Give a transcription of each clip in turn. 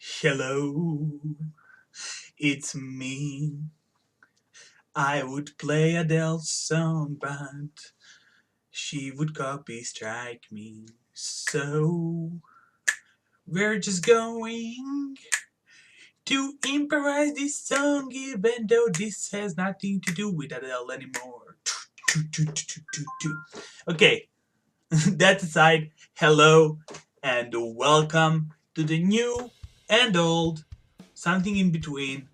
Hello, it's me. I would play Adele's song, but she would copy strike me. So we're just going to improvise this song, even though this has nothing to do with Adele anymore. Okay, that aside, hello and welcome to the new and old, something in between,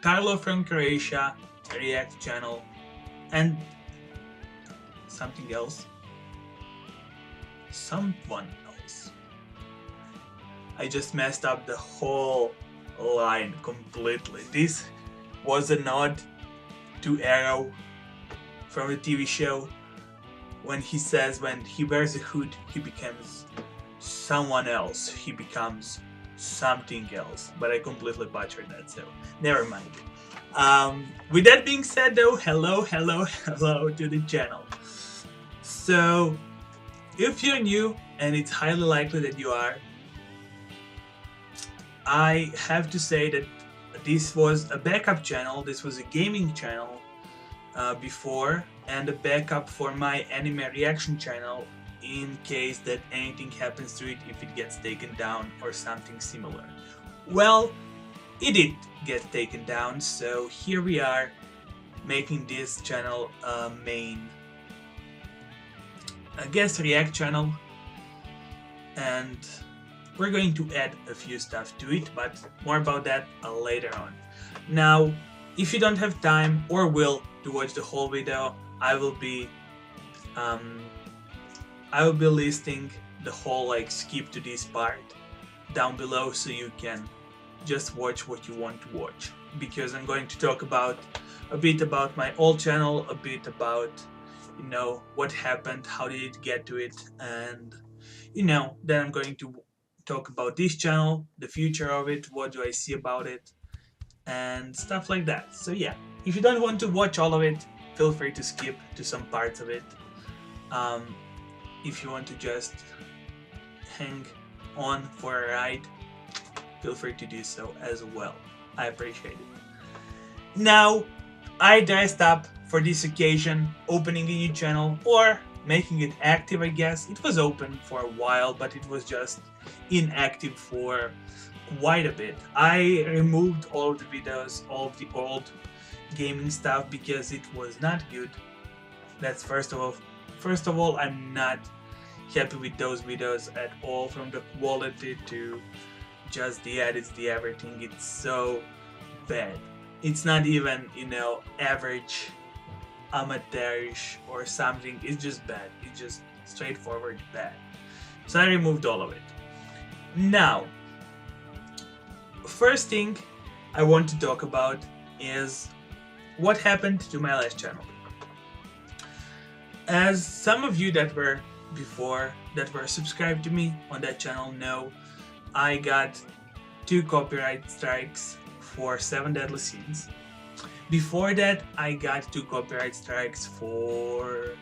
Carlo from Croatia React channel, and something else. Someone else. I just messed up the whole line completely. This was a nod to Arrow from the TV show when he says when he wears a hood, he becomes someone else. He becomes something else. But I completely butchered that, so never mind. With that being said, though, hello to the channel. So, if you're new, and it's highly likely that you are, I have to say that this was a backup channel. This was a gaming channel before, and a backup for my anime reaction channel in case that anything happens to it, if it gets taken down or something similar. Well, it did get taken down, so here we are making this channel a main, I guess, react channel, and we're going to add a few stuff to it, but more about that later on. Now, if you don't have time or will to watch the whole video, I will be listing the whole skip to this part down below, so you can just watch what you want to watch, because I'm going to talk about a bit about my old channel, a bit about what happened, how did it get to it, and then I'm going to talk about this channel, the future of it, what do I see about it, and stuff like that. So yeah, if you don't want to watch all of it, feel free to skip to some parts of it. If you want to just hang on for a ride, feel free to do so as well. I appreciate it. Now, I dressed up for this occasion, opening a new channel, or making it active, I guess. It was open for a while, but it was just inactive for quite a bit. I removed all of the videos, all of the old gaming stuff, because it was not good. That's first of all. First of all, I'm not happy with those videos at all, from the quality to just the edits, the everything. It's so bad. It's not even, average, amateurish or something. It's just bad. It's just straightforward bad. So I removed all of it. Now, first thing I want to talk about is what happened to my last channel. As some of you that were subscribed to me on that channel know, I got 2 copyright strikes for 7 Deadly Sins. Before that, I got 2 copyright strikes for...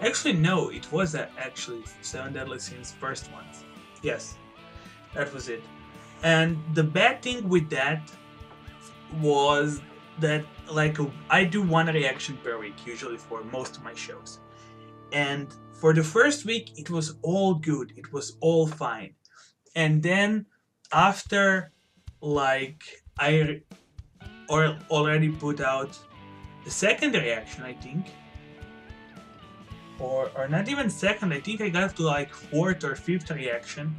Actually, no, it was actually 7 Deadly Sins first ones. Yes, that was it. And the bad thing with that was that I do 1 reaction per week usually for most of my shows. And for the first week, it was all good. It was all fine. And then after I already put out the second reaction, I think, or not even second, I think I got to 4th or 5th reaction,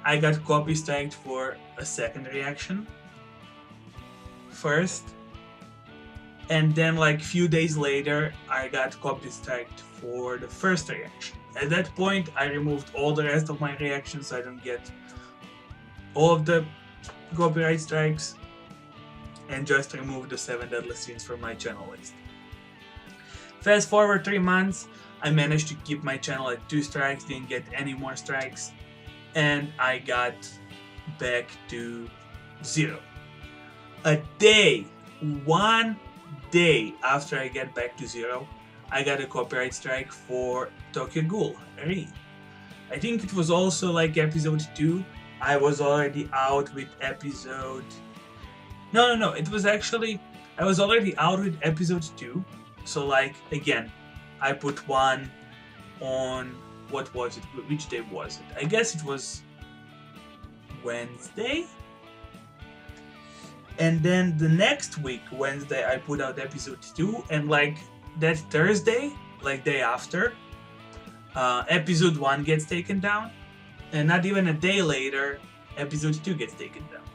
I got copy striked for a second reaction first, and then few days later I got copy striked for the first reaction. At that point, I removed all the rest of my reactions so I don't get all of the copyright strikes, and just removed the 7 Deadly Sins from my channel list. Fast forward 3 months, I managed to keep my channel at 2 strikes, didn't get any more strikes, and I got back to 0. One day after I get back to 0, I got a copyright strike for Tokyo Ghoul Re. I think it was also episode 2 I was already out with episode. No. It was actually I was already out with episode 2. So like again, I put one on what was it? Which day was it? I guess it was Wednesday. And then the next week, Wednesday, I put out episode 2, and like that Thursday, like day after, episode 1 gets taken down, and not even a day later, episode 2 gets taken down.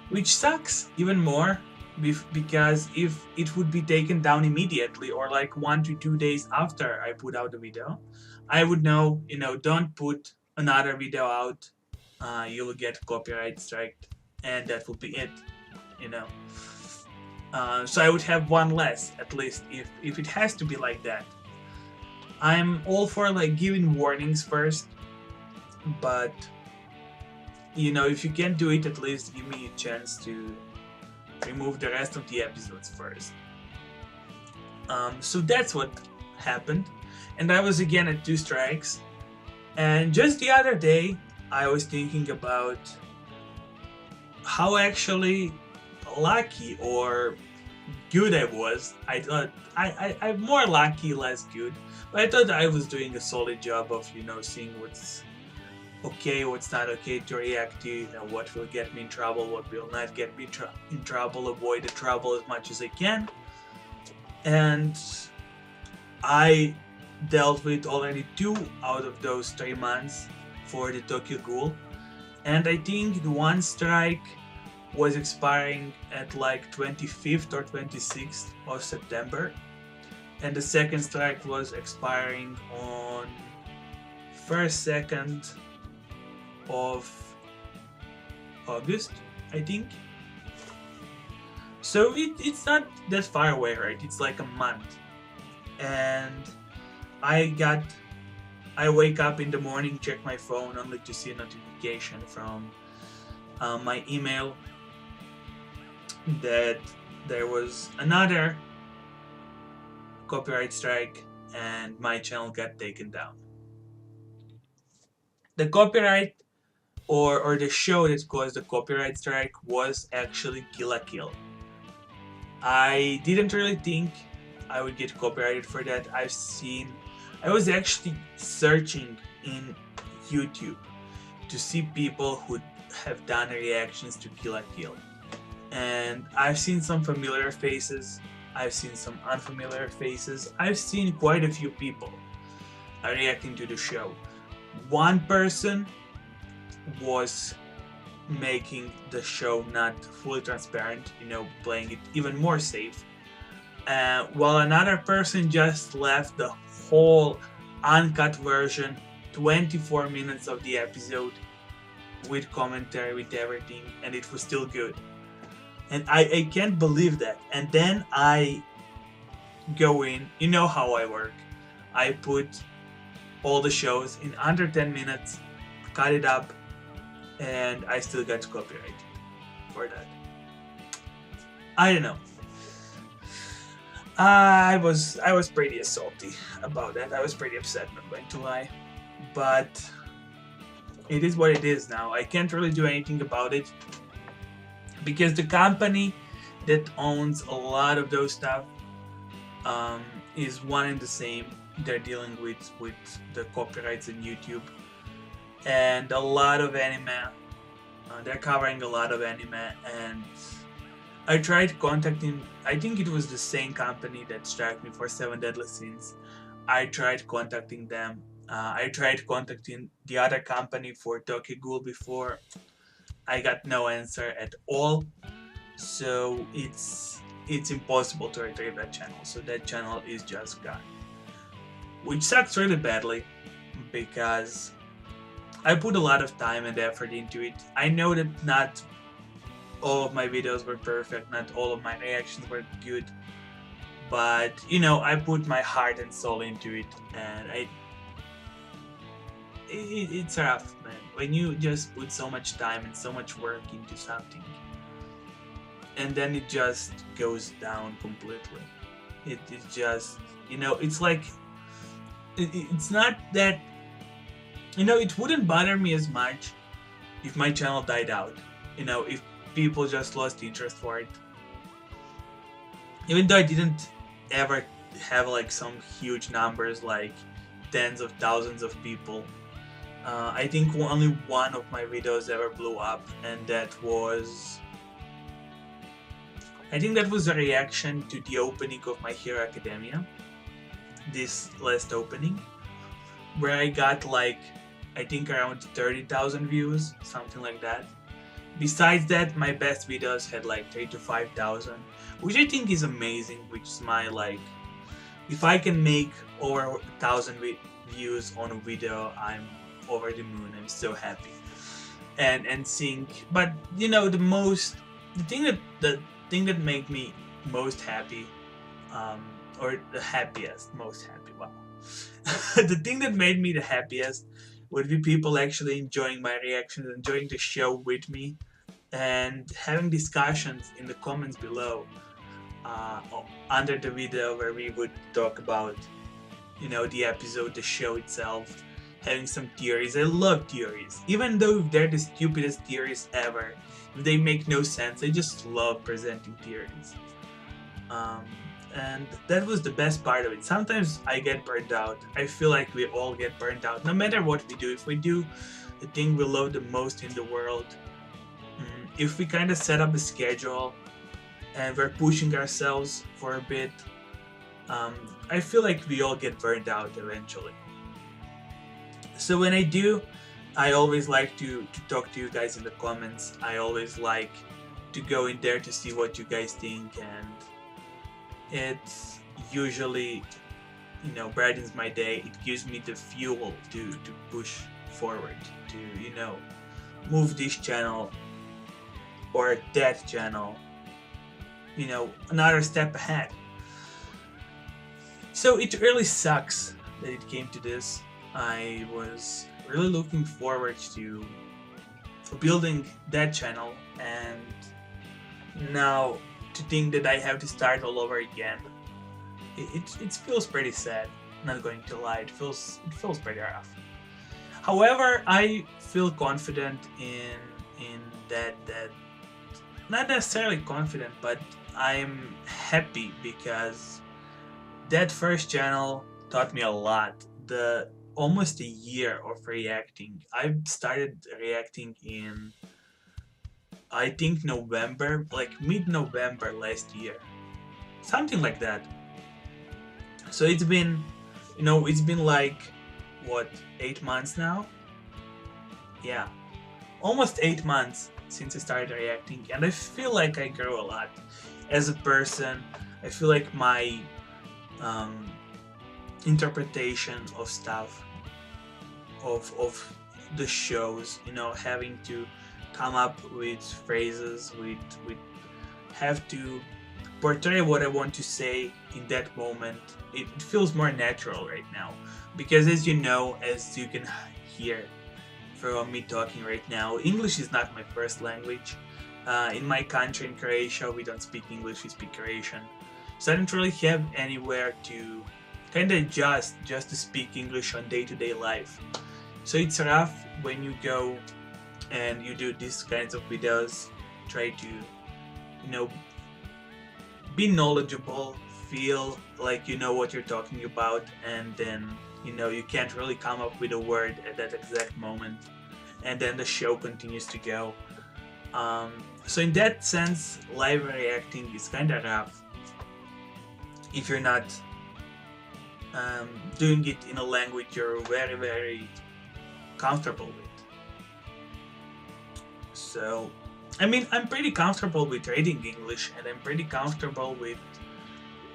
Which sucks even more because if it would be taken down immediately or like 1 to 2 days after I put out the video, I would know, don't put another video out, you'll get copyright striked, and that will be it, you know. So I would have one less at least if it has to be like that. I'm all for like giving warnings first, but if you can't do it, at least give me a chance to remove the rest of the episodes first. So that's what happened, and I was again at 2 strikes. And just the other day, I was thinking about how actually lucky or good I was. I thought I'm more lucky, less good, but I thought I was doing a solid job of seeing what's okay, what's not okay to react to, what will get me in trouble, what will not get me in trouble, avoid the trouble as much as I can. And I dealt with already 2 out of those 3 months for the Tokyo Ghoul, and I think the 1 strike was expiring at like 25th or 26th of September, and the 2nd strike was expiring on 1st, 2nd of August, I think. So it's not that far away, right? It's like a month. And I wake up in the morning, check my phone only to see a notification from my email that there was another copyright strike and my channel got taken down. The copyright or the show that caused the copyright strike was actually Kill la Kill. I didn't really think I would get copyrighted for that. I was actually searching in YouTube to see people who have done reactions to Kill la Kill. And I've seen some familiar faces, I've seen some unfamiliar faces, I've seen quite a few people reacting to the show. One person was making the show not fully transparent, playing it even more safe, while another person just left the whole uncut version, 24 minutes of the episode with commentary, with everything, and it was still good. And I can't believe that. And then I go in, how I work. I put all the shows in under 10 minutes, cut it up, and I still got copyrighted for that. I don't know. I was pretty salty about that. I was pretty upset, not going to lie. But it is what it is now. I can't really do anything about it because the company that owns a lot of those stuff is one and the same. They're dealing with the copyrights in YouTube and a lot of anime. They're covering a lot of anime, and I tried contacting, I think it was the same company that struck me for 7 Deadly Sins. I tried contacting them. I tried contacting the other company for Tokyo Ghoul before. I got no answer at all. So it's impossible to retrieve that channel. So that channel is just gone. Which sucks really badly because I put a lot of time and effort into it. I know that not all of my videos were perfect, not all of my reactions were good, but I put my heart and soul into it, and it's rough, man, when you just put so much time and so much work into something and then it just goes down completely. It just it's like it's not that it wouldn't bother me as much if my channel died out. If people just lost interest for it. Even though I didn't ever have like some huge numbers, like tens of thousands of people. I think only one of my videos ever blew up, and I think that was a reaction to the opening of My Hero Academia, this last opening, where I got like, I think around 30,000 views, something like that. Besides that, my best videos had like 3 to 5,000, which I think is amazing, which is my like, if I can make over 1,000 views on a video, I'm over the moon. I'm so happy. And seeing, but the thing that made me most happy, or the happiest, most happy, wow. The thing that made me the happiest would be people actually enjoying my reactions, enjoying the show with me, and having discussions in the comments below, under the video, where we would talk about, the episode, the show itself, having some theories. I love theories. Even though they're the stupidest theories ever, if they make no sense, I just love presenting theories. And that was the best part of it. Sometimes I get burned out. I feel like we all get burned out, no matter what we do. If we do the thing we love the most in the world, if we kind of set up a schedule and we're pushing ourselves for a bit, I feel like we all get burned out eventually. So when I do, I always like to talk to you guys in the comments. I always like to go in there to see what you guys think, and it's usually, brightens my day. It gives me the fuel to push forward, to, move this channel or that channel, another step ahead. So it really sucks that it came to this. I was really looking forward to building that channel, and now to think that I have to start all over again, it feels pretty sad. Not going to lie, it feels pretty rough. However, I feel confident in that not necessarily confident, but I'm happy because that first channel taught me a lot. The almost a year of reacting. I started reacting in, I think, November, like mid-November last year, something like that. So it's been like, what, 8 months now? Yeah, almost 8 months since I started reacting, and I feel like I grew a lot as a person. I feel like my interpretation of stuff, of the shows, having to come up with phrases, with have to portray what I want to say in that moment. It feels more natural right now, because as you can hear from me talking right now, English is not my first language. In my country, in Croatia, we don't speak English, we speak Croatian. So I don't really have anywhere to kind of just to speak English on day-to-day life. So it's rough when you go and you do these kinds of videos, try to, be knowledgeable, feel like you know what you're talking about, and then, you can't really come up with a word at that exact moment, and then the show continues to go. So in that sense, live reacting is kind of rough if you're not doing it in a language you're very, very comfortable with. So, I mean, I'm pretty comfortable with reading English, and I'm pretty comfortable with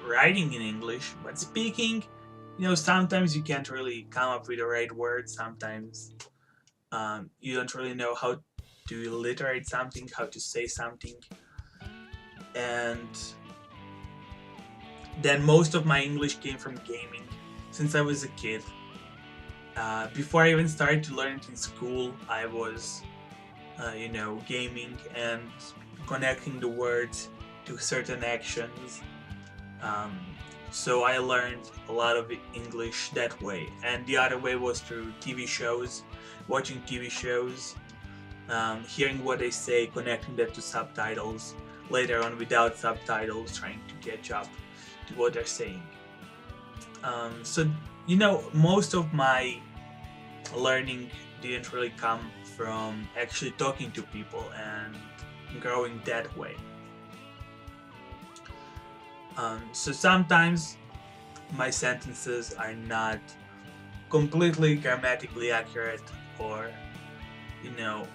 writing in English, but speaking, sometimes you can't really come up with the right words. Sometimes you don't really know how to alliterate something, how to say something. And then most of my English came from gaming since I was a kid. Before I even started to learn it in school, I was, gaming and connecting the words to certain actions, So I learned a lot of English that way. And the other way was through TV shows, watching TV shows, hearing what they say, connecting that to subtitles, later on without subtitles, trying to catch up to what they're saying. So, most of my learning didn't really come from actually talking to people and growing that way. So sometimes my sentences are not completely grammatically accurate, or you know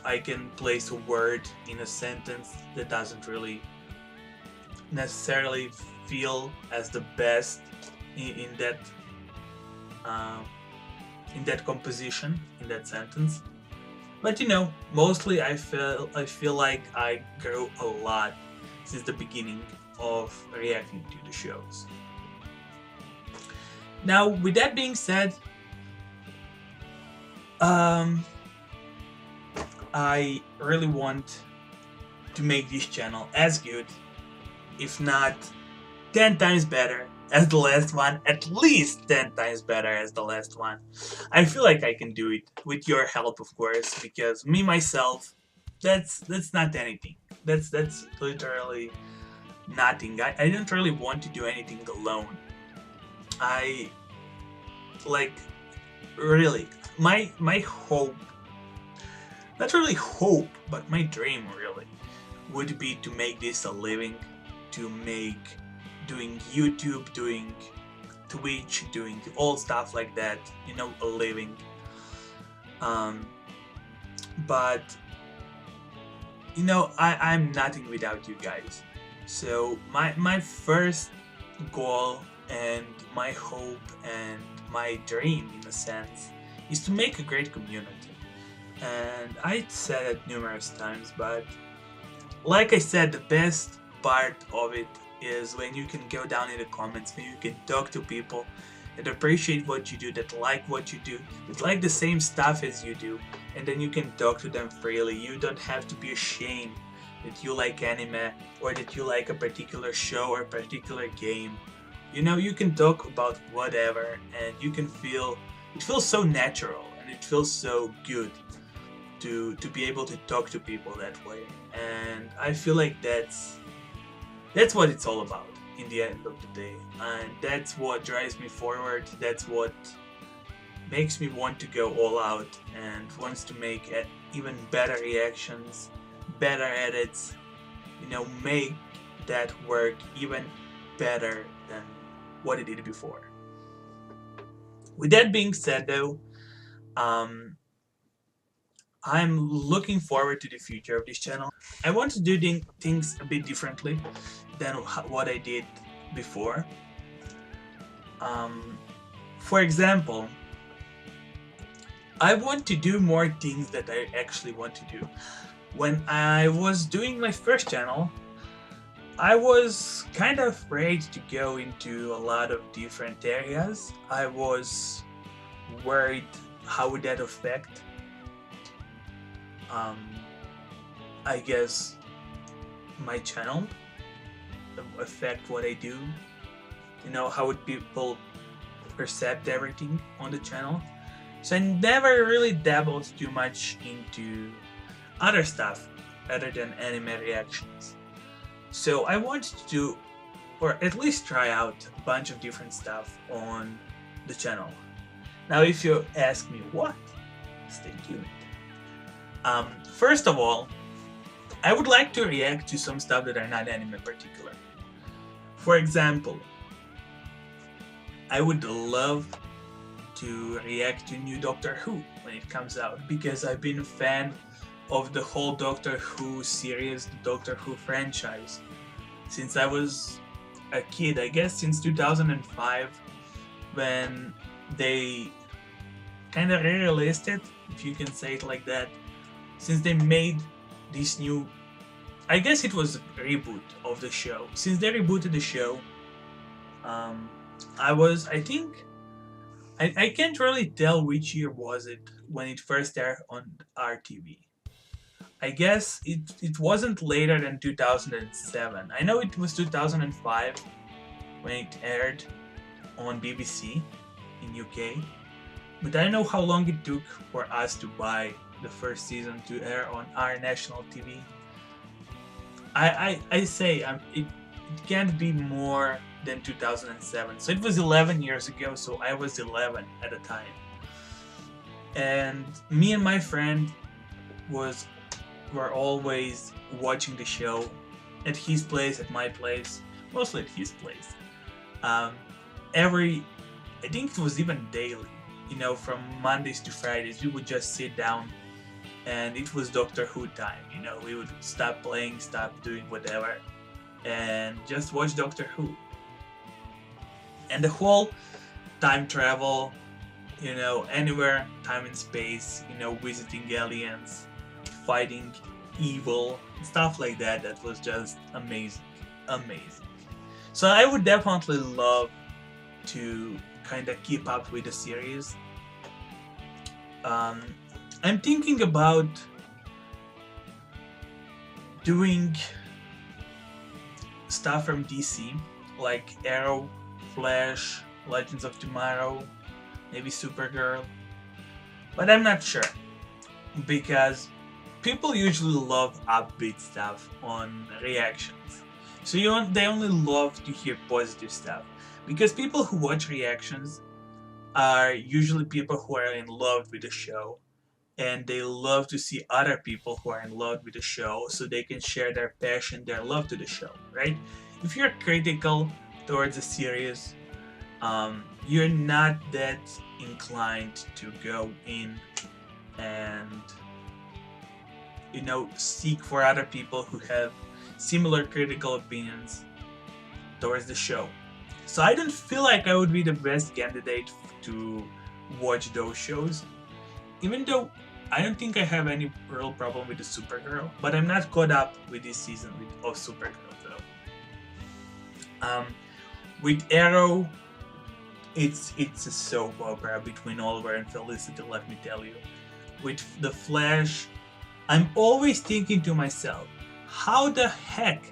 I can place a word in a sentence that doesn't really necessarily feel as the best in that uh, in that composition, in that sentence. But mostly I feel like I grew a lot since the beginning of reacting to the shows. Now, with that being said, um, I really want to make this channel as good, if not 10 times better as the last one, at least 10 times better as the last one. I feel like I can do it with your help, of course, because me myself, that's not anything. That's literally nothing. I don't really want to do anything alone. I like really my hope, not really hope, but my dream really would be to make this a living, to make doing YouTube, doing Twitch, doing all stuff like that, a living. Um, but I'm nothing without you guys. So my first goal and my hope and my dream, in a sense, is to make a great community. And I said it numerous times, but like I said, the best part of it is when you can go down in the comments, when you can talk to people that appreciate what you do, that like what you do, that like the same stuff as you do, and then you can talk to them freely. You don't have to be ashamed that you like anime, or that you like a particular show or a particular game. You can talk about whatever, and you can it feels so natural, and it feels so good to be able to talk to people that way. And I feel like that's what it's all about in the end of the day, and that's what drives me forward. That's what makes me want to go all out and wants to make even better reactions, better edits, make that work even better than what it did before. With that being said, though, um, I'm looking forward to the future of this channel. I want to do things a bit differently than what I did before. Um, for example, I want to do more things that I actually want to do. When I was doing my first channel, I was kind of afraid to go into a lot of different areas. I was worried how would that affect, I guess, my channel, affect what I do. How would people perceive everything on the channel? So I never really dabbled too much into other stuff other than anime reactions. So I wanted to do, or at least try out, a bunch of different stuff on the channel. Now, if you ask me what, stay tuned. First of all, I would like to react to some stuff that are not anime in particular. For example, I would love to react to new Doctor Who when it comes out, because I've been a fan of the whole Doctor Who series, the Doctor Who franchise, since I was a kid. I guess since 2005, when they kind of re-released it, if you can say it like that, since they made this new, I guess it was a reboot of the show. Since they rebooted the show, I think, I can't really tell which year was it when it first aired on RTV. I guess it wasn't later than 2007. I know it was 2005, when it aired on BBC in UK. But I don't know how long it took for us to buy the first season to air on our national TV. I say it can't be more than 2007. So it was 11 years ago, so I was 11 at the time. And me and my friend were always watching the show at his place, at my place, mostly at his place. Um, I think it was even daily, from Mondays to Fridays, we would just sit down and it was Doctor Who time. We would stop playing, stop doing whatever, and just watch Doctor Who. And the whole time travel, anywhere, time and space, visiting aliens, fighting evil, stuff like that, that was just amazing. Amazing. So I would definitely love to kind of keep up with the series. I'm thinking about doing stuff from DC, like Arrow, Flash, Legends of Tomorrow, maybe Supergirl. But I'm not sure, because people usually love upbeat stuff on reactions. So they only love to hear positive stuff. Because people who watch reactions are usually people who are in love with the show, and they love to see other people who are in love with the show so they can share their passion, their love to the show, right? If you're critical towards a series, you're not that inclined to go in and seek for other people who have similar critical opinions towards the show. So I don't feel like I would be the best candidate to watch those shows, even though I don't think I have any real problem with the Supergirl, but I'm not caught up with this season of Supergirl though. With Arrow, it's a soap opera between Oliver and Felicity, let me tell you. With The Flash, I'm always thinking to myself, how the heck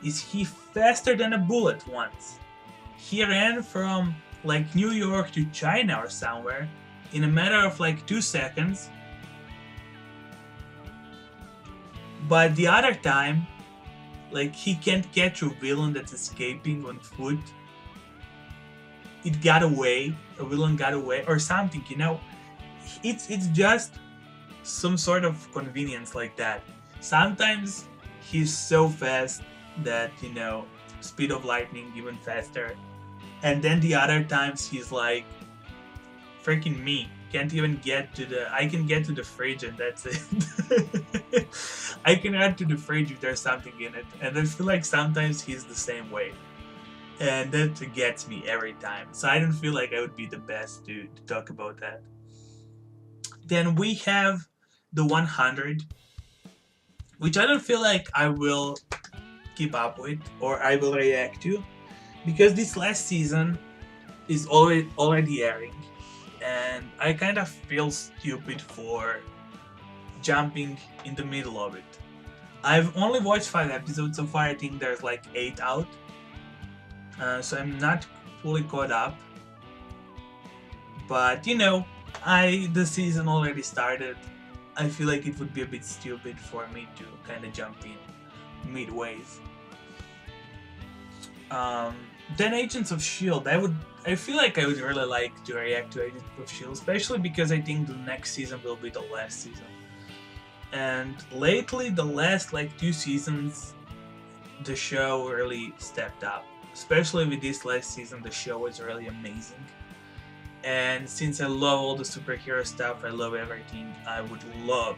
is he faster than a bullet once? He ran from like New York to China or somewhere in a matter of like 2 seconds. But the other time, like, he can't catch a villain that's escaping on foot. It got away, a villain got away or something, It's just some sort of convenience like that. Sometimes he's so fast that, speed of lightning, even faster. And then the other times he's like, freaking me. Can't even I can get to the fridge and that's it. I can run to the fridge if there's something in it. And I feel like sometimes he's the same way. And that gets me every time. So I don't feel like I would be the best to talk about that. Then we have the 100, which I don't feel like I will keep up with or I will react to, because this last season is already airing, and I kind of feel stupid for jumping in the middle of it. I've only watched 5 episodes so far. I think there's like 8 out, so I'm not fully caught up. But the season already started. I feel like it would be a bit stupid for me to kind of jump in midways. Then Agents of S.H.I.E.L.D. I feel like I would really like to react to Agents of S.H.I.E.L.D, especially because I think the next season will be the last season. And lately, the last 2 seasons, the show really stepped up. Especially with this last season, the show was really amazing. And since I love all the superhero stuff, I love everything, I would love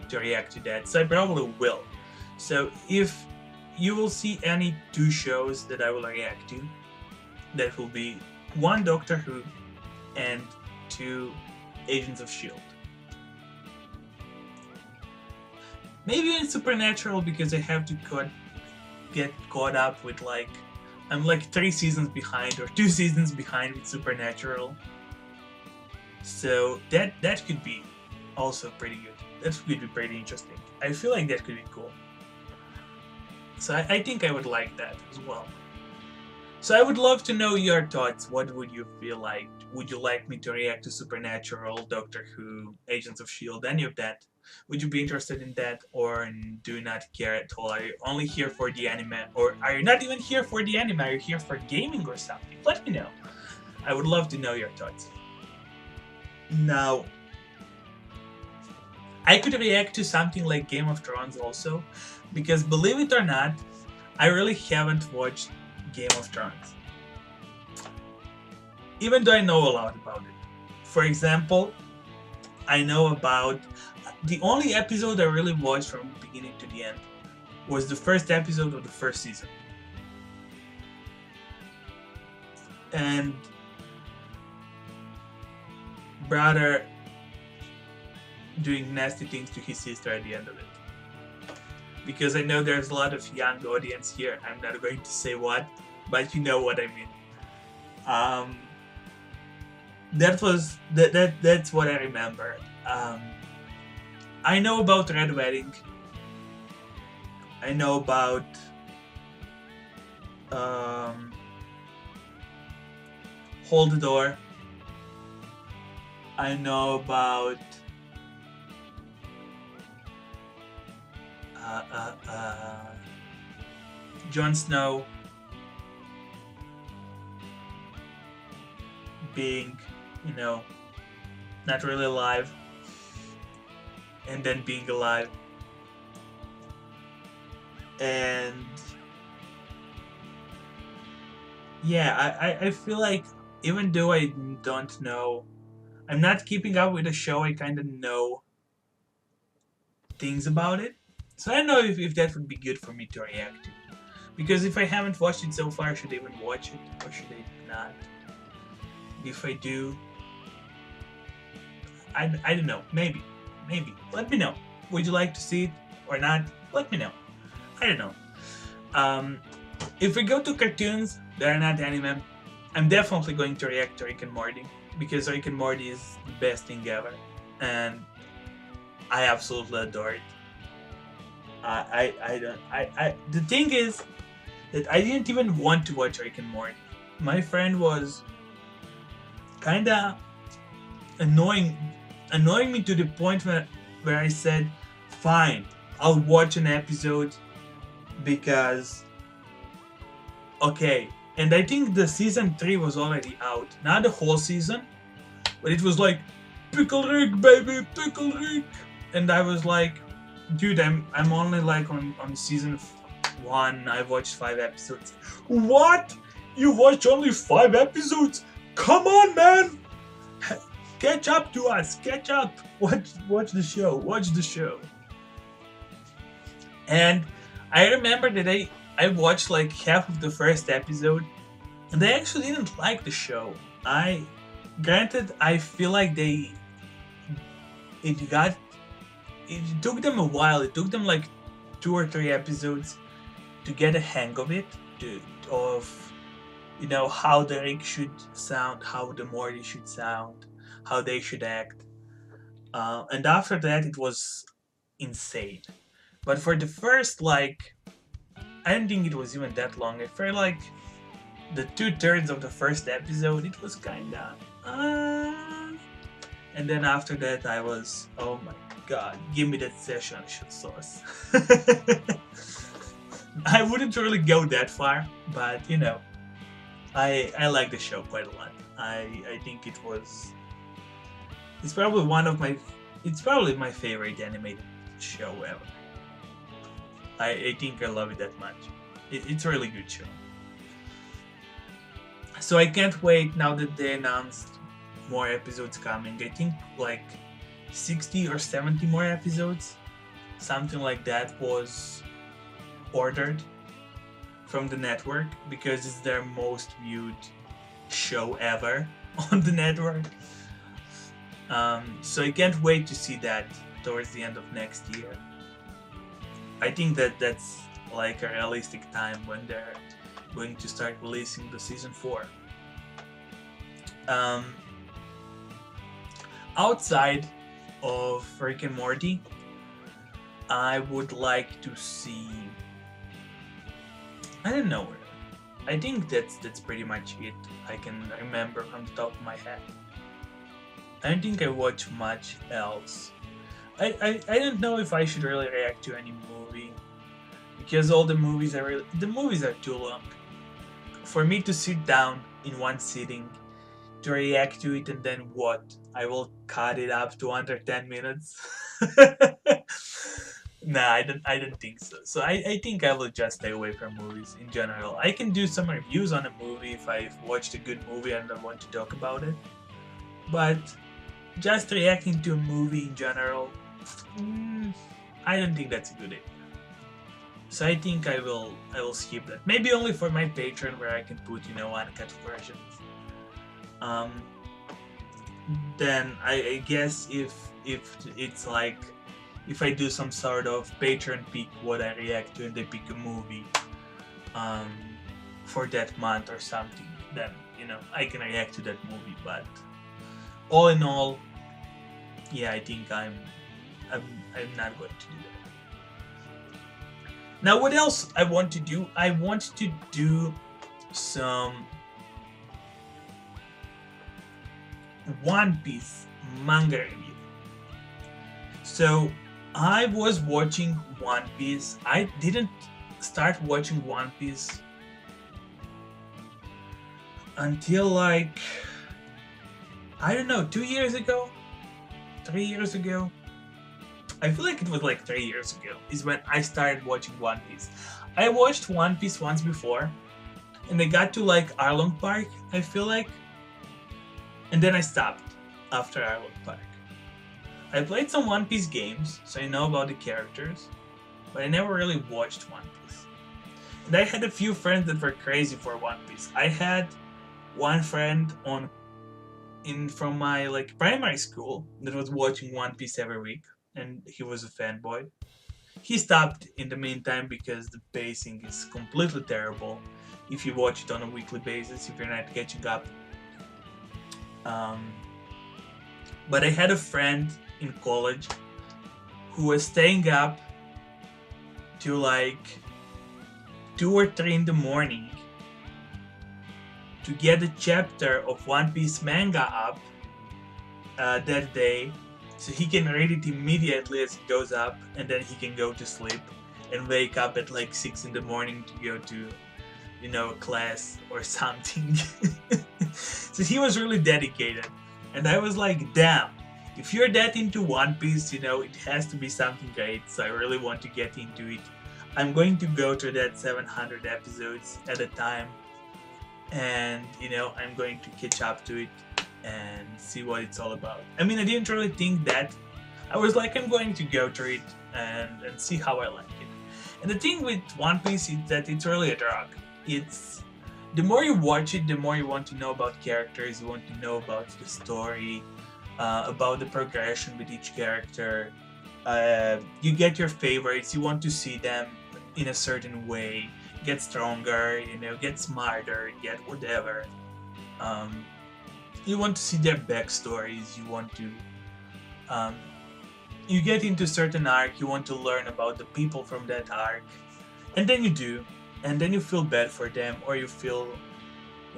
to react to that. So I probably will. So if you will see any 2 shows that I will react to, that will be 1 Doctor Who and 2 Agents of S.H.I.E.L.D. Maybe in Supernatural, because I have to get caught up with I'm 3 seasons behind or 2 seasons behind with Supernatural. So that could be also pretty good. That could be pretty interesting. I feel like that could be cool. So I think I would like that as well. So I would love to know your thoughts. What would you feel like? Would you like me to react to Supernatural, Doctor Who, Agents of S.H.I.E.L.D., any of that? Would you be interested in that, or do you not care at all? Are you only here for the anime, or are you not even here for the anime? Are you here for gaming or something? Let me know. I would love to know your thoughts. Now, I could react to something like Game of Thrones also, because believe it or not, I really haven't watched Game of Thrones. Even though I know a lot about it. For example, I know about the only episode I really watched from beginning to the end was the first episode of the first season. And brother doing nasty things to his sister at the end of it. Because I know there's a lot of young audience here. I'm not going to say what, but you know what I mean. That's what I remember. I know about Red Wedding. I know about Hold the Door. I know about Jon Snow being, not really alive, and then being alive. And yeah, I feel like even though I don't know, I'm not keeping up with the show, I kind of know things about it. So I don't know if that would be good for me to react to. Because if I haven't watched it so far, should I even watch it or should I not? If I do, I don't know. Maybe. Let me know. Would you like to see it or not? Let me know. I don't know. If we go to cartoons that are not anime, I'm definitely going to react to Rick and Morty because Rick and Morty is the best thing ever, and I absolutely adore it. The thing is that I didn't even want to watch Rick and Morty. My friend was kinda annoying me to the point where I said, fine, I'll watch an episode because okay. And I think the season 3 was already out. Not the whole season, but it was like Pickle Rick, baby, Pickle Rick. And I was like, dude, I'm only like on season 1. I watched 5 episodes. What? You watch only 5 episodes? Come on, man! Catch up to us. Catch up. Watch the show. Watch the show. And I remember that I watched like half of the first episode, and I actually didn't like the show. Granted, I feel like it took them a while. It took them like 2 or 3 episodes to get a hang of it, of how the Rick should sound, how the Morty should sound, how they should act. And after that, it was insane. But for the first, I don't think it was even that long. I felt like the 2/3 of the first episode, it was kinda... And then after that, I was, oh my god, give me that session sauce. I wouldn't really go that far, but I like the show quite a lot. I think it's probably my favorite animated show ever. I think I love it that much. It's a really good show. So I can't wait now that they announced more episodes coming. I think like 60 or 70 more episodes. Something like that was ordered from the network because it's their most viewed show ever on the network. So I can't wait to see that towards the end of next year. I think that's like a realistic time when they're going to start releasing the season 4. Outside of Rick and Morty, I would like to see... I don't know. I think that's pretty much it I can remember from the top of my head. I don't think I watch much else. I don't know if I should really react to any movie because all the movies are too long for me to sit down in one sitting to react to it, and then what? I will cut it up to under 10 minutes. Nah, I don't think so. So I think I will just stay away from movies in general. I can do some reviews on a movie if I've watched a good movie and I want to talk about it. But just reacting to a movie in general, I don't think that's a good idea. So I think I will skip that. Maybe only for my Patreon where I can put uncut versions. Um, then I guess if it's like if I do some sort of Patreon pick what I react to and they pick a movie um, for that month or something, then I can react to that movie. But all in all, yeah, I think I'm not going to do that. Now, what else I want to do? I want to do some One Piece manga review. So I was watching One Piece. I didn't start watching One Piece until like, I don't know, 2 years ago? 3 years ago? I feel like it was like 3 years ago is when I started watching One Piece. I watched One Piece once before, and I got to like Arlong Park, I feel like, and then I stopped after Arlong Park. I played some One Piece games, so I know about the characters, but I never really watched One Piece. And I had a few friends that were crazy for One Piece. I had one friend from my like primary school that was watching One Piece every week, and he was a fanboy. He stopped in the meantime because the pacing is completely terrible if you watch it on a weekly basis, if you're not catching up. But I had a friend in college who was staying up to like 2 or 3 in the morning to get a chapter of One Piece manga up that day, so he can read it immediately as it goes up, and then he can go to sleep and wake up at like 6 in the morning to go to class or something. So he was really dedicated, and I was like, damn, if you're that into One Piece, it has to be something great. So I really want to get into it. I'm going to go through that 700 episodes at a time, and I'm going to catch up to it and see what it's all about. I mean, I didn't really think that. I was like, I'm going to go through it and see how I like it. And the thing with One Piece is that it's really a drug. It's the more you watch it, the more you want to know about characters, you want to know about the story, about the progression with each character. You get your favorites, you want to see them in a certain way, get stronger, get smarter, get whatever. You want to see their backstories, you want to you get into a certain arc, you want to learn about the people from that arc, and then you do, and then you feel bad for them, or you feel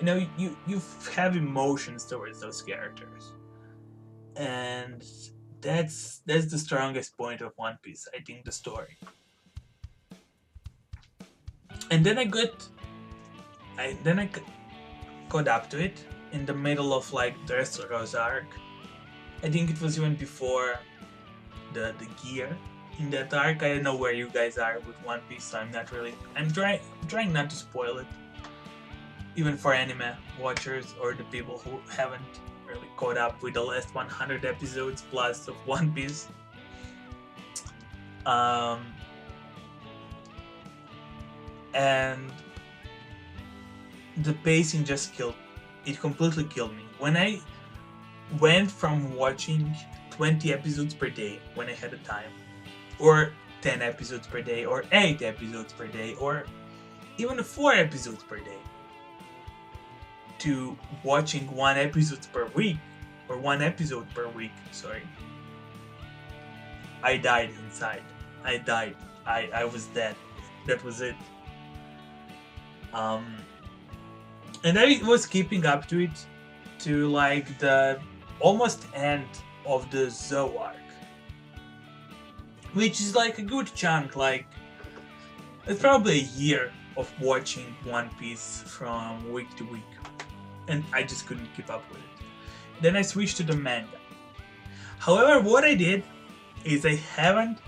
you have emotions towards those characters, and that's the strongest point of One Piece, I think, the story. And then I caught up to it in the middle of like the Dressrosa arc. I think it was even before the gear in that arc. I don't know where you guys are with One Piece, so I'm trying not to spoil it, even for anime watchers or the people who haven't really caught up with the last 100 episodes plus of One Piece. And the pacing just completely killed me. When I went from watching 20 episodes per day when I had the time, or 10 episodes per day, or 8 episodes per day, or even 4 episodes per day, to watching 1 episode per week, sorry, I died inside. I died. I was dead. That was it. And I was keeping up to it to like the almost end of the Zoe arc, which is like a good chunk. Like it's probably a year of watching One Piece from week to week, and I just couldn't keep up with it. Then I switched to the manga. However, what I did is I haven't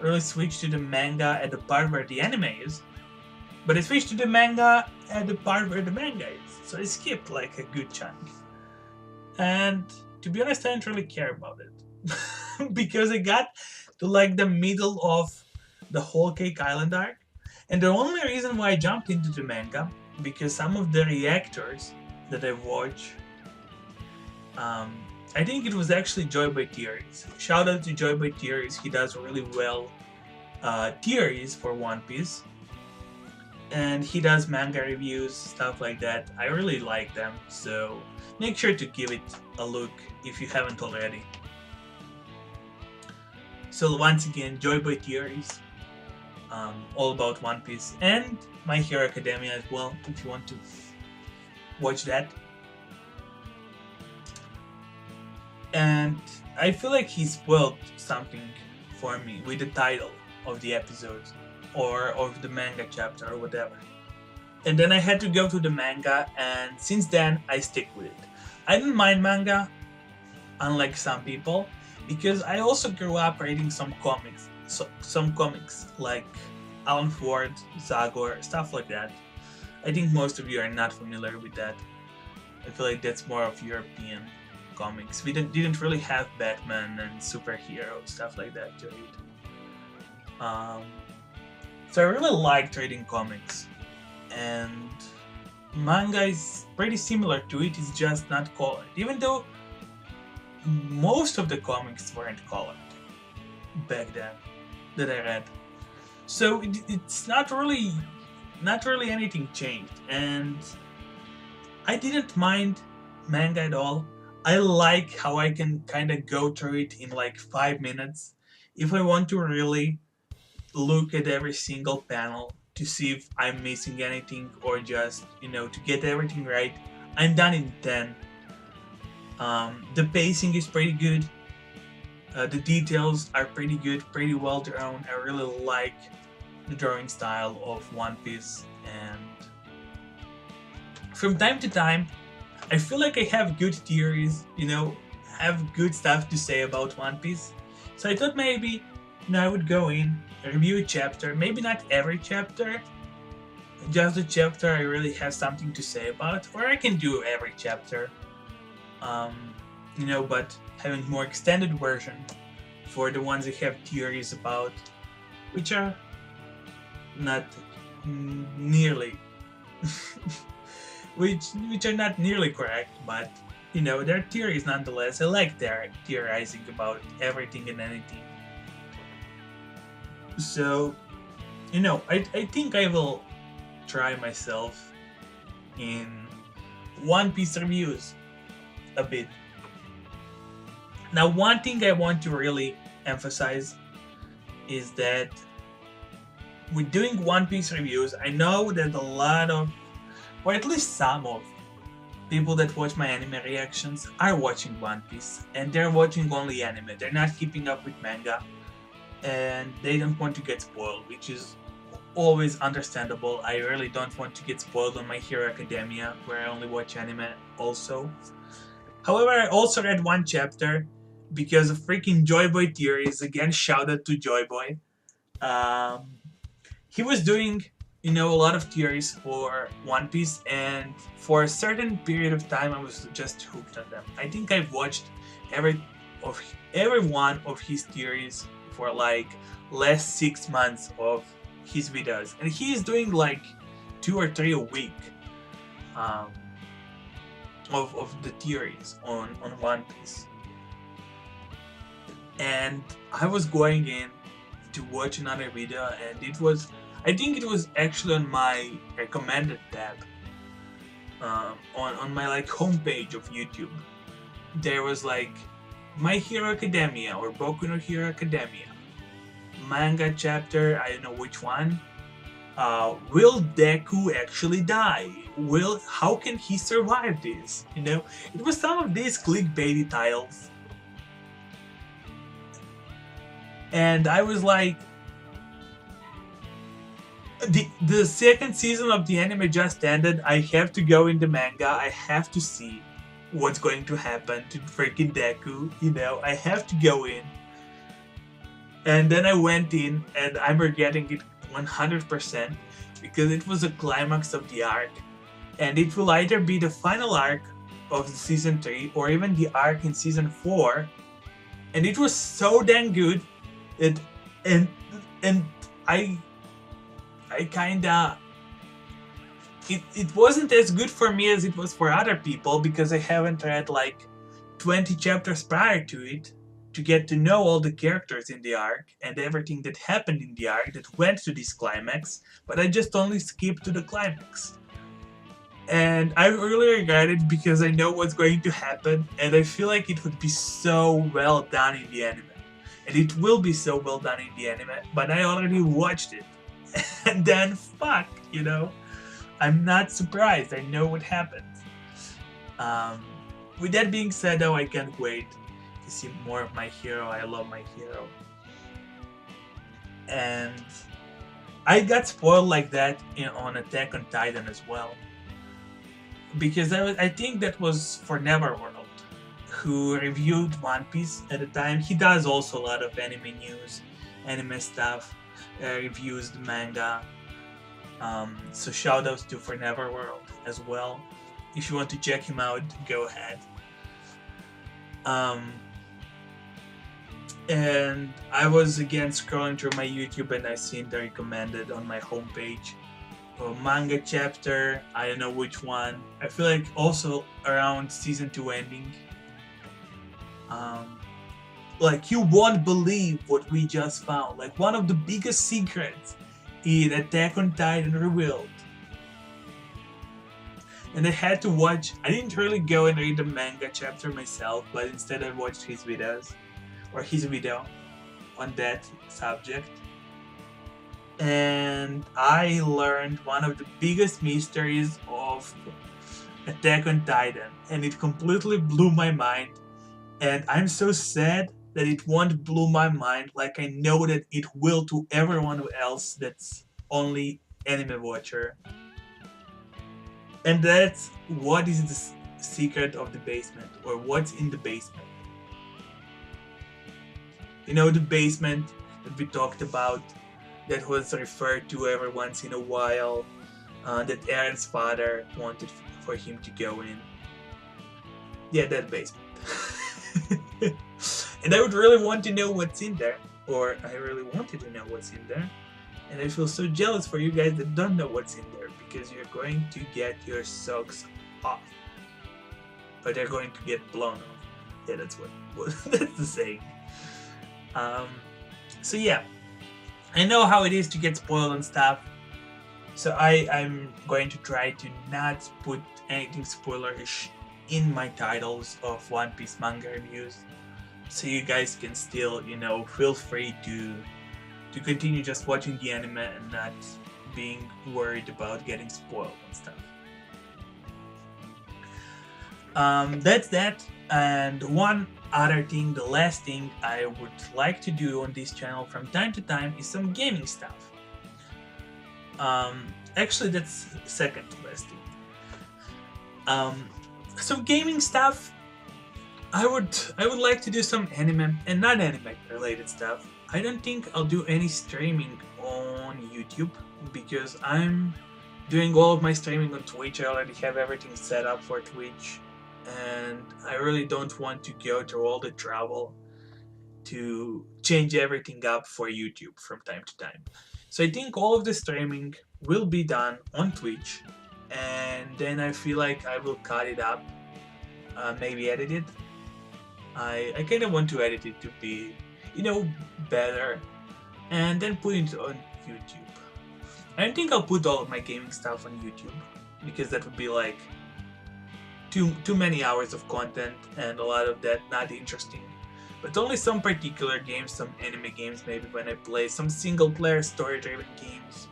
really switched to the manga at the part where the anime is, but I switched to the manga at the part where the manga is. So I skipped like a good chunk. And to be honest, I didn't really care about it. Because I got to like the middle of the Whole Cake Island arc. And the only reason why I jumped into the manga, because some of the reactors that I watch, I think it was actually Joy Boy Theories. Shout out to Joy Boy Theories, he does really well theories for One Piece. And he does manga reviews, stuff like that. I really like them, so make sure to give it a look if you haven't already. So once again, Joy Boy Theories, all about One Piece, and My Hero Academia as well, if you want to watch that. And I feel like he spoiled something for me with the title of the episodes or of the manga chapter or whatever. And then I had to go to the manga, and since then I stick with it. I don't mind manga, unlike some people, because I also grew up reading some comics. Some comics like Alan Ford, Zagor, stuff like that. I think most of you are not familiar with that. I feel like that's more of European comics. We didn't really have Batman and superhero stuff like that to read. So I really liked reading comics, and manga is pretty similar to it. It's just not colored, even though most of the comics weren't colored back then that I read. So it's not really anything changed, and I didn't mind manga at all. I like how I can kind of go through it in like 5 minutes. If I want to really look at every single panel to see if I'm missing anything or just, to get everything right, I'm done in 10. The pacing is pretty good. The details are pretty good, pretty well drawn. I really like the drawing style of One Piece, and from time to time, I feel like I have good theories, have good stuff to say about One Piece. So I thought maybe, I would go in, review a chapter, maybe not every chapter, just the chapter I really have something to say about, or I can do every chapter, but having more extended version for the ones I have theories about, which are not nearly which are not nearly correct, but they're theories nonetheless. I like theorizing about everything and anything. So, I think I will try myself in One Piece reviews a bit. Now, one thing I want to really emphasize is that with doing One Piece reviews, I know that a lot of, or at least some of, people that watch my anime reactions are watching One Piece, and they're watching only anime. They're not keeping up with manga, and they don't want to get spoiled, which is always understandable. I really don't want to get spoiled on My Hero Academia, where I only watch anime also. However, I also read one chapter because of freaking Joy Boy Theories. Again, shout out to Joy Boy. He was doing, a lot of theories for One Piece, and for a certain period of time, I was just hooked on them. I think I've watched every one of his theories for like last 6 months of his videos, and he is doing like 2 or 3 a week of the theories on One Piece. And I was going in to watch another video, and I think it was actually on my recommended tab on my like homepage of YouTube. There was like My Hero Academia or Boku no Hero Academia manga chapter, I don't know which one. Will Deku actually die? how can he survive this? You know, it was some of these clickbaity titles, and I was like, the second season of the anime just ended. I have to go in the manga. I have to see what's going to happen to freaking Deku. You know, I have to go in. And then I went in, and I'm regretting it 100% because it was a climax of the arc, and it will either be the final arc of the season 3 or even the arc in season 4, and it was so dang good. It and I kinda it wasn't as good for me as it was for other people because I haven't read like 20 chapters prior to it to get to know all the characters in the arc and everything that happened in the arc that went to this climax, but I just only skipped to the climax. And I really regret it because I know what's going to happen, and I feel like it would be so well done in the anime. And it will be so well done in the anime, but I already watched it. And then, fuck, you know? I'm not surprised, I know what happens. With that being said, though, I can't wait to see more of my hero. I love my hero. And I got spoiled like that on Attack on Titan as well. Because I think that was for Neverworld, who reviewed One Piece at the time. He does also a lot of anime news, anime stuff, reviews the manga. So shoutouts to for Neverworld as well. If you want to check him out, go ahead. And I was again scrolling through my YouTube and I seen the recommended on my homepage a manga chapter. I don't know which one. I feel like also around season 2 ending. Like, you won't believe what we just found. Like, one of the biggest secrets in Attack on Titan revealed. And I had to watch. I didn't really go and read the manga chapter myself, but instead I watched his videos, or his video on that subject. And I learned one of the biggest mysteries of Attack on Titan, and it completely blew my mind. And I'm so sad that it won't blow my mind like I know that it will to everyone else that's only anime watcher. And that's what is the secret of the basement, or what's in the basement. You know, the basement that we talked about, that was referred to every once in a while, that Aaron's father wanted for him to go in. Yeah, that basement. And I would really want to know what's in there, or I really wanted to know what's in there. And I feel so jealous for you guys that don't know what's in there, because you're going to get your socks off. Or they're going to get blown off. Yeah, that's what that's the saying. So yeah, I know how it is to get spoiled and stuff. So I'm going to try to not put anything spoilerish in my titles of One Piece manga reviews. So you guys can still, you know, feel free to continue just watching the anime and not being worried about getting spoiled and stuff. That's that. And one other thing, the last thing I would like to do on this channel from time to time is some gaming stuff. Actually, that's second to last thing. So gaming stuff, I would like to do some anime and non anime related stuff. I don't think I'll do any streaming on YouTube because I'm doing all of my streaming on Twitch. I already have everything set up for Twitch, and I really don't want to go through all the trouble to change everything up for YouTube from time to time. So I think all of the streaming will be done on Twitch, and then I feel like I will cut it up, maybe edit it. I kind of want to edit it to be, you know, better, and then put it on YouTube. I don't think I'll put all of my gaming stuff on YouTube because that would be like too many hours of content, and a lot of that not interesting. But only some particular games, some anime games, maybe when I play some single player story driven games.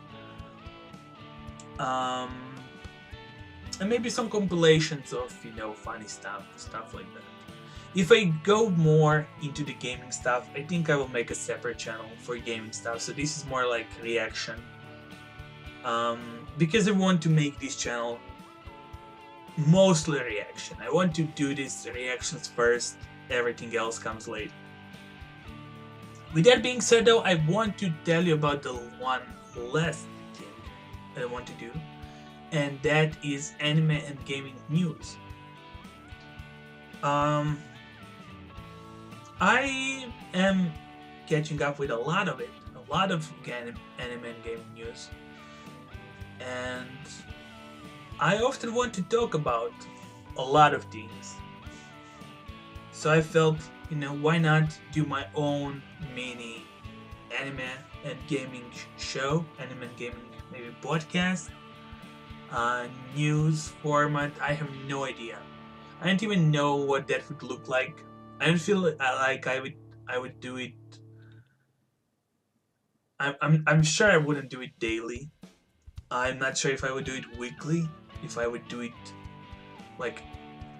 and maybe some compilations of funny stuff like that. If I go more into the gaming stuff, I think I will make a separate channel for gaming stuff. So this is more like reaction, because I want to make this channel mostly reaction. I want to do these reactions first, everything else comes later. With that being said though, I want to tell you about the one last thing that I want to do, and that is anime and gaming news. I am catching up with a lot of it, a lot of anime and gaming news, and I often want to talk about a lot of things. So I felt, why not do my own mini anime and gaming show, anime and gaming maybe podcast, news format. I have no idea. I don't even know what that would look like. I don't feel like I would do it. I'm sure I wouldn't do it daily. I'm not sure if I would do it weekly. If I would do it like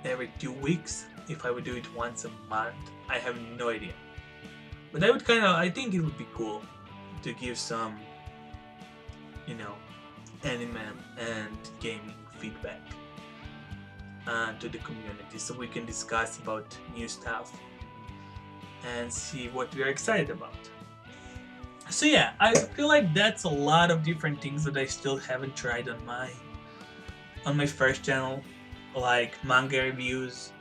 every 2 weeks. If I would do it once a month. I have no idea. But I think it would be cool to give some, anime and gaming feedback to the community, so we can discuss about new stuff and see what we are excited about. So yeah, I feel like that's a lot of different things that I still haven't tried on my first channel, like manga reviews,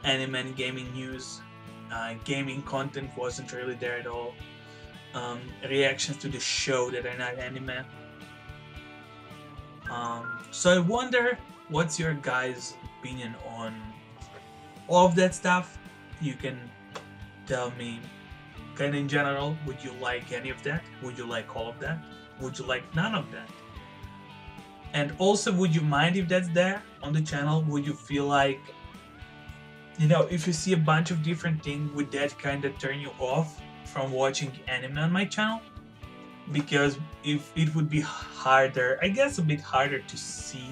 anime and gaming news. Gaming content wasn't really there at all. Reactions to the show that are not anime. So I wonder, what's your guys' opinion on all of that stuff? You can tell me kind of in general. Would you like any of that? Would you like all of that? Would you like none of that? And also, would you mind if that's there on the channel? Would you feel like, if you see a bunch of different things, would that kind of turn you off from watching anime on my channel? Because if it would be harder, I guess a bit harder to see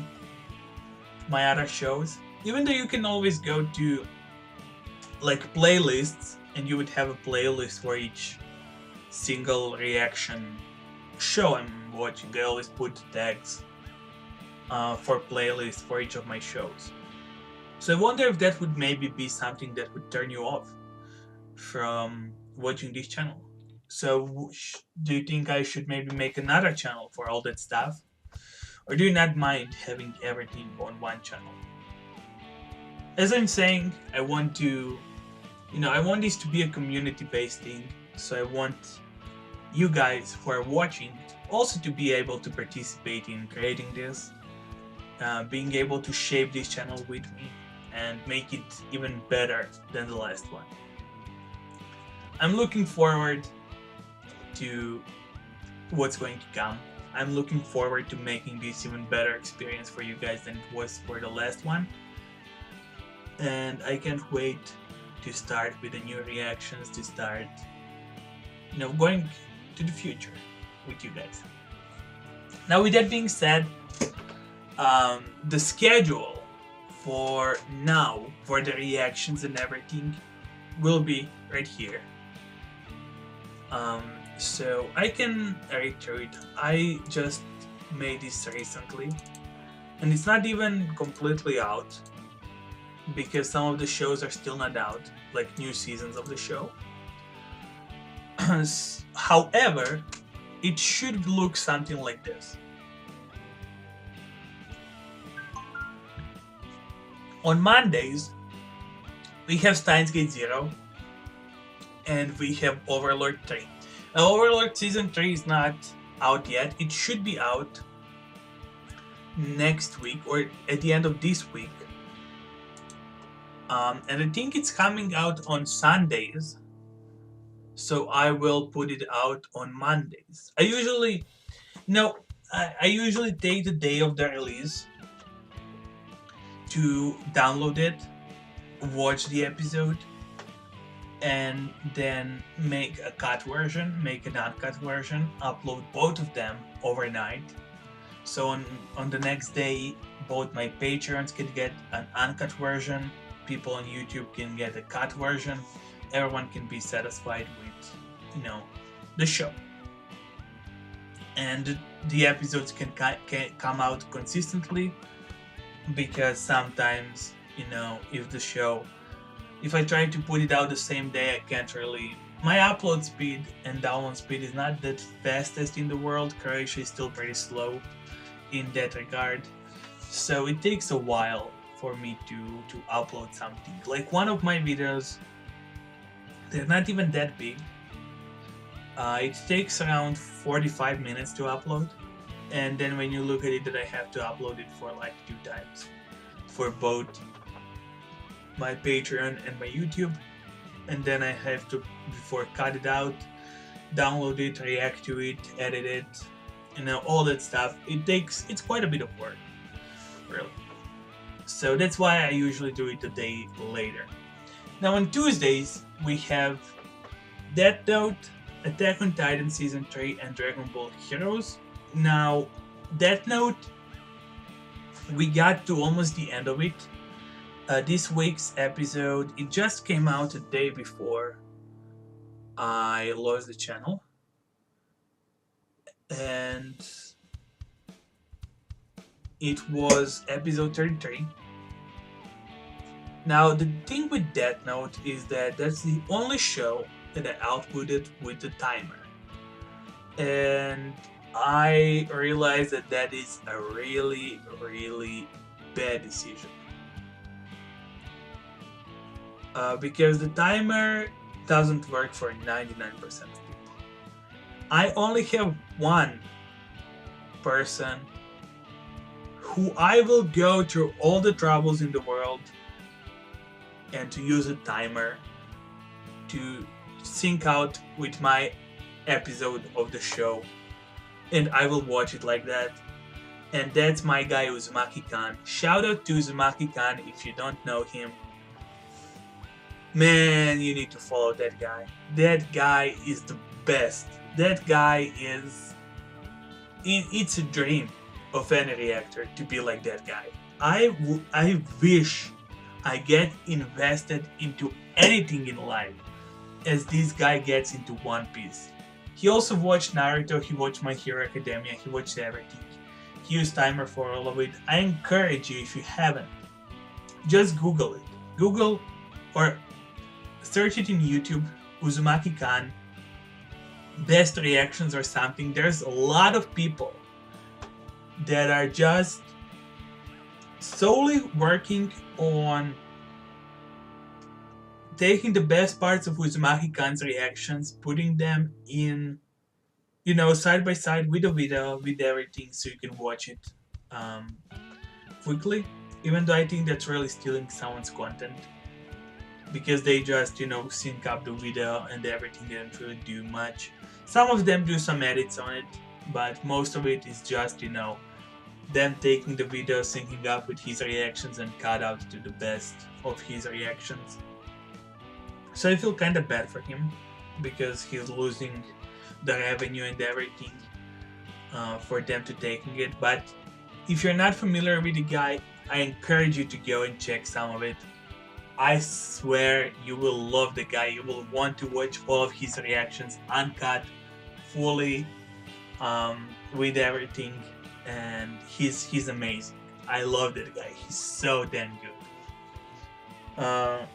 my other shows, even though you can always go to like playlists and you would have a playlist for each single reaction show I'm watching. I always put tags for playlists for each of my shows. So I wonder if that would maybe be something that would turn you off from watching this channel. So do you think I should maybe make another channel for all that stuff? Or do you not mind having everything on one channel? As I'm saying, I want this to be a community-based thing. So I want you guys who are watching also to be able to participate in creating this, being able to shape this channel with me and make it even better than the last one. I'm looking forward to what's going to come. I'm looking forward to making this even better experience for you guys than it was for the last one. And I can't wait to start with the new reactions, to start, going to the future with you guys. Now, with that being said, the schedule for now, for the reactions and everything, will be right here. So I can reiterate, I just made this recently, and it's not even completely out, because some of the shows are still not out, like new seasons of the show. However, it should look something like this. On Mondays, we have Steins Gate 0, and we have Overlord 3. Now, Overlord Season 3 is not out yet. It should be out next week or at the end of this week. And I think it's coming out on Sundays, so I will put it out on Mondays. I usually take the day of the release to download it, watch the episode, and then make a cut version, make an uncut version, upload both of them overnight. So on the next day, both my patrons can get an uncut version, people on YouTube can get a cut version. Everyone can be satisfied with, the show. And the episodes can come out consistently, because sometimes, if I try to put it out the same day, I can't really. My upload speed and download speed is not that fastest in the world. Croatia is still pretty slow in that regard. So it takes a while for me to upload something. Like one of my videos, they're not even that big. It takes around 45 minutes to upload. And then when you look at it, that I have to upload it for like 2 times. For both my Patreon and my YouTube. And then I have to, before cut it out, download it, react to it, edit it, all that stuff. It's quite a bit of work, really. So that's why I usually do it a day later. Now on Tuesdays, we have Death Note, Attack on Titan Season 3, and Dragon Ball Heroes. Now, Death Note, we got to almost the end of it. This week's episode, it just came out a day before I lost the channel. And it was episode 33. Now, the thing with Death Note is that that's the only show that I outputted with the timer. And I realized that is a really, really bad decision. Because the timer doesn't work for 99% of people. I only have one person who I will go through all the troubles in the world and to use a timer to sync out with my episode of the show, and I will watch it like that. And that's my guy Uzumaki-kan. Shout out to Uzumaki-kan if you don't know him. Man, you need to follow that guy. That guy is the best. That guy is... It's a dream of any reactor to be like that guy. I wish I get invested into anything in life as this guy gets into One Piece. He also watched Naruto, he watched My Hero Academia, he watched everything. He used timer for all of it. I encourage you, if you haven't, just Google it. Google or search it in YouTube, Uzumaki-kan, best reactions or something. There's a lot of people that are just solely working on taking the best parts of Uzumaki-kan's reactions, putting them in, side by side with the video, with everything, so you can watch it quickly. Even though I think that's really stealing someone's content, because they just, sync up the video and everything. They don't really do much. Some of them do some edits on it, but most of it is just, them taking the video, syncing up with his reactions, and cut out to the best of his reactions. So I feel kind of bad for him, because he's losing the revenue and everything for them to taking it. But if you're not familiar with the guy, I encourage you to go and check some of it. I swear you will love the guy. You will want to watch all of his reactions uncut, fully, with everything, and he's amazing. I love that guy. He's so damn good.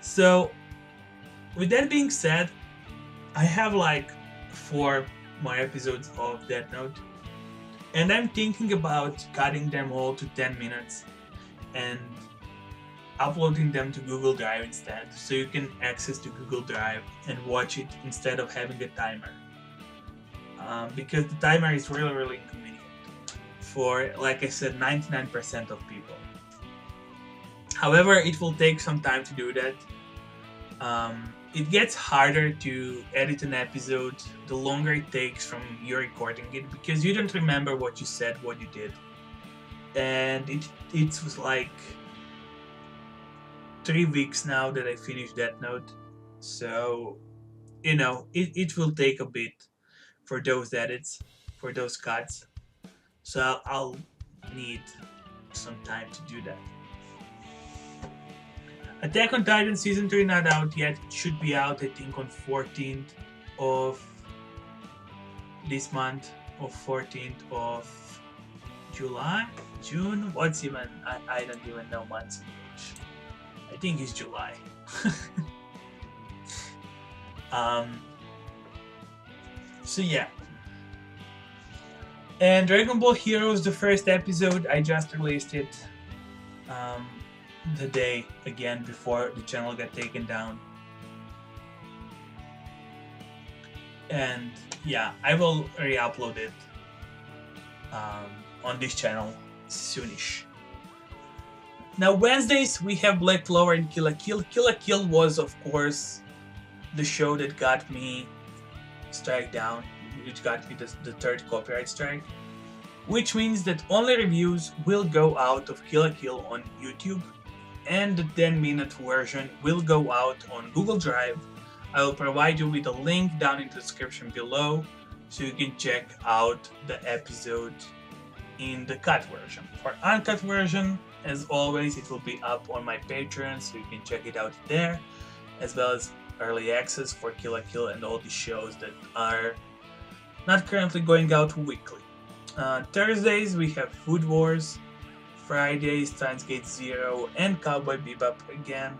So, with that being said, I have like 4 more episodes of Death Note, and I'm thinking about cutting them all to 10 minutes and uploading them to Google Drive instead, so you can access to Google Drive and watch it instead of having a timer. Because the timer is really, really inconvenient for, like I said, 99% of people. However, it will take some time to do that. It gets harder to edit an episode the longer it takes from you recording it, because you don't remember what you said, what you did. And it was like 3 weeks now that I finished Death Note. So, it will take a bit for those edits, for those cuts. So I'll need some time to do that. Attack on Titan Season 3 not out yet. It should be out, I think, on 14th of this month, or 14th of July? June? What's even? I don't even know months in English. I think it's July. So yeah. And Dragon Ball Heroes, the first episode, I just released it the day again before the channel got taken down. And yeah, I will re-upload it on this channel soonish. Now Wednesdays we have Black Clover and Kill la Kill. Kill la Kill was of course the show that got me strike down, which got me the third copyright strike, which means that only reviews will go out of Kill la Kill on YouTube, and the 10-minute version will go out on Google Drive. I will provide you with a link down in the description below so you can check out the episode in the cut version. For uncut version, as always, it will be up on my Patreon, so you can check it out there, as well as early access for Kill la Kill and all the shows that are not currently going out weekly. Thursdays we have Food Wars, Fridays Steins Gate Zero and Cowboy Bebop again.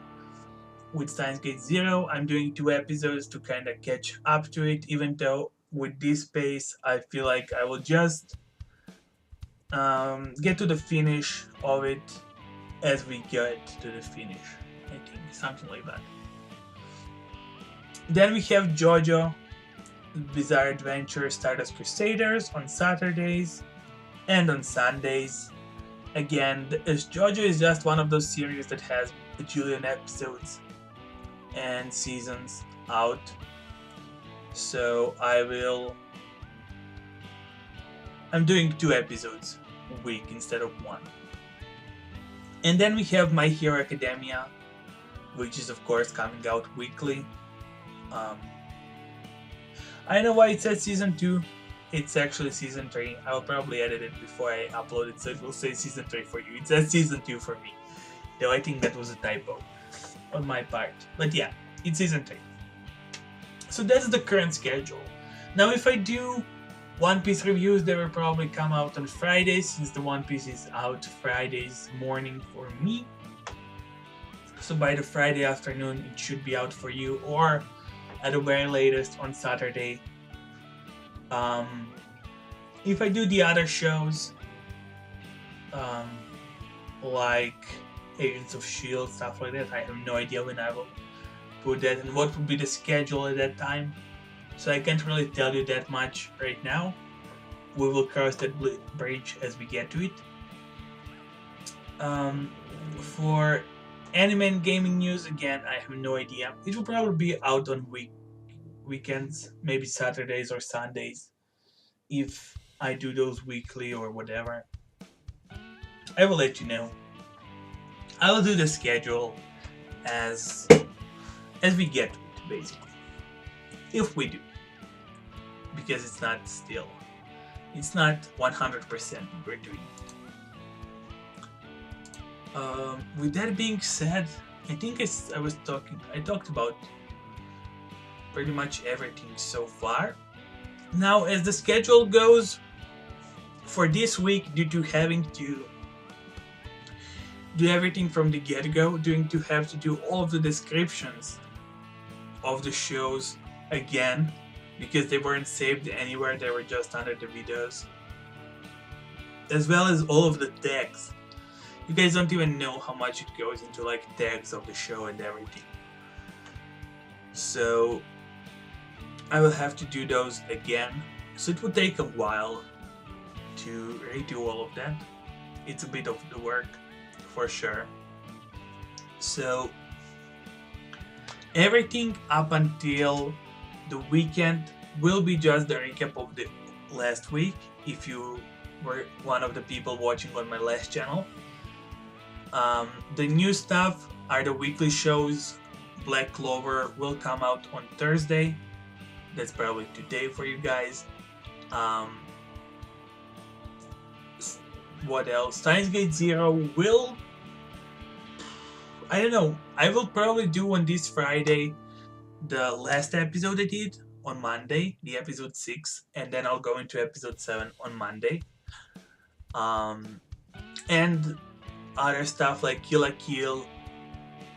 With Steins Gate Zero, I'm doing 2 episodes to kind of catch up to it, even though with this pace I feel like I will just get to the finish of it as we get to the finish. I think something like that. Then we have JoJo Bizarre Adventure Stardust Crusaders on Saturdays and on Sundays. Again, JoJo is just one of those series that has a bajillion episodes and seasons out. So I'm doing 2 episodes a week instead of 1. And then we have My Hero Academia, which is of course coming out weekly. I don't know why it says season 2. It's actually season 3. I'll probably edit it before I upload it, so it will say season 3 for you. It says season 2 for me, though I think that was a typo on my part. But yeah, it's season 3. So that's the current schedule. Now if I do One Piece reviews, they will probably come out on Fridays, since the One Piece is out Fridays morning for me. So by the Friday afternoon it should be out for you, or at the very latest on Saturday. If I do the other shows, like Agents of S.H.I.E.L.D, stuff like that, I have no idea when I will put that and what will be the schedule at that time. So I can't really tell you that much right now. We will cross that bridge as we get to it. For anime and gaming news, again, I have no idea. It will probably be out on weekends, maybe Saturdays or Sundays, if I do those weekly or whatever. I will let you know. I will do the schedule as we get to it, basically. If we do. Because it's not 100% we're doing. With that being said, I think I talked about pretty much everything so far. Now, as the schedule goes for this week, due to having to do everything from the get-go, to have to do all of the descriptions of the shows again, because they weren't saved anywhere, they were just under the videos, as well as all of the tags. You guys don't even know how much it goes into like tags of the show and everything. So I will have to do those again. So it will take a while to redo all of that. It's a bit of the work for sure. So everything up until the weekend will be just the recap of the last week, if you were one of the people watching on my last channel. The new stuff are the weekly shows. Black Clover will come out on Thursday. That's probably today for you guys. What else? Steins Gate Zero will... I don't know. I will probably do on this Friday the last episode I did on Monday, the episode 6, and then I'll go into episode 7 on Monday. And other stuff like Kill la Kill,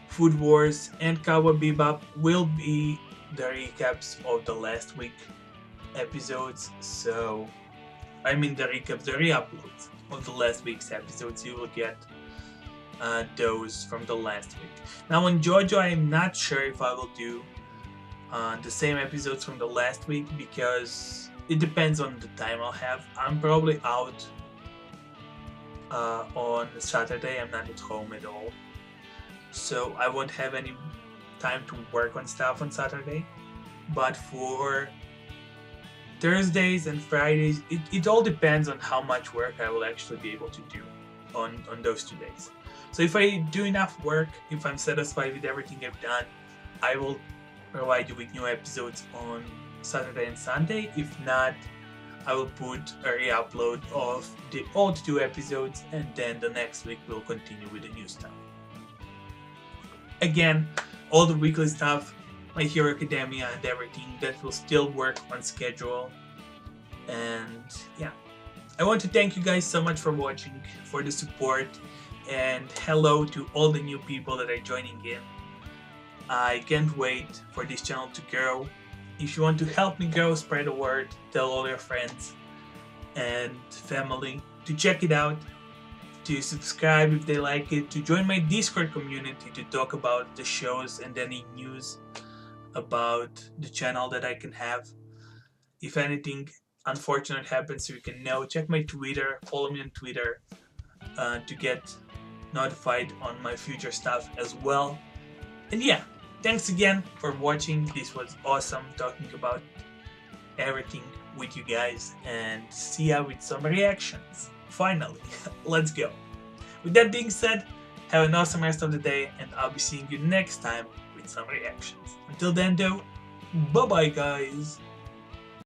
Food Wars, and Cowboy Bebop will be the recaps of the last week episodes. So, I mean the recaps, the re-uploads of the last week's episodes. You will get those from the last week. Now on JoJo, I'm not sure if I will do the same episodes from the last week because it depends on the time I'll have. I'm probably out on Saturday. I'm not at home at all, so I won't have any time to work on stuff on Saturday. But for Thursdays and Fridays, it all depends on how much work I will actually be able to do on those 2 days. So if I do enough work, if I'm satisfied with everything I've done, I will provide you with new episodes on Saturday and Sunday. If not, I will put a re-upload of the old 2 episodes, and then the next week we'll continue with the new stuff. Again, all the weekly stuff, My Hero Academia and everything, that will still work on schedule. And yeah, I want to thank you guys so much for watching, for the support, and hello to all the new people that are joining in. I can't wait for this channel to grow. If you want to help me grow, spread the word, tell all your friends and family to check it out, to subscribe if they like it, to join my Discord community to talk about the shows and any news about the channel that I can have. If anything unfortunate happens, so you can know, check my Twitter, follow me on Twitter to get notified on my future stuff as well. And yeah, thanks again for watching. This was awesome talking about everything with you guys, and see ya with some reactions. Finally, let's go. With that being said, have an awesome rest of the day, and I'll be seeing you next time with some reactions. Until then though, bye bye guys.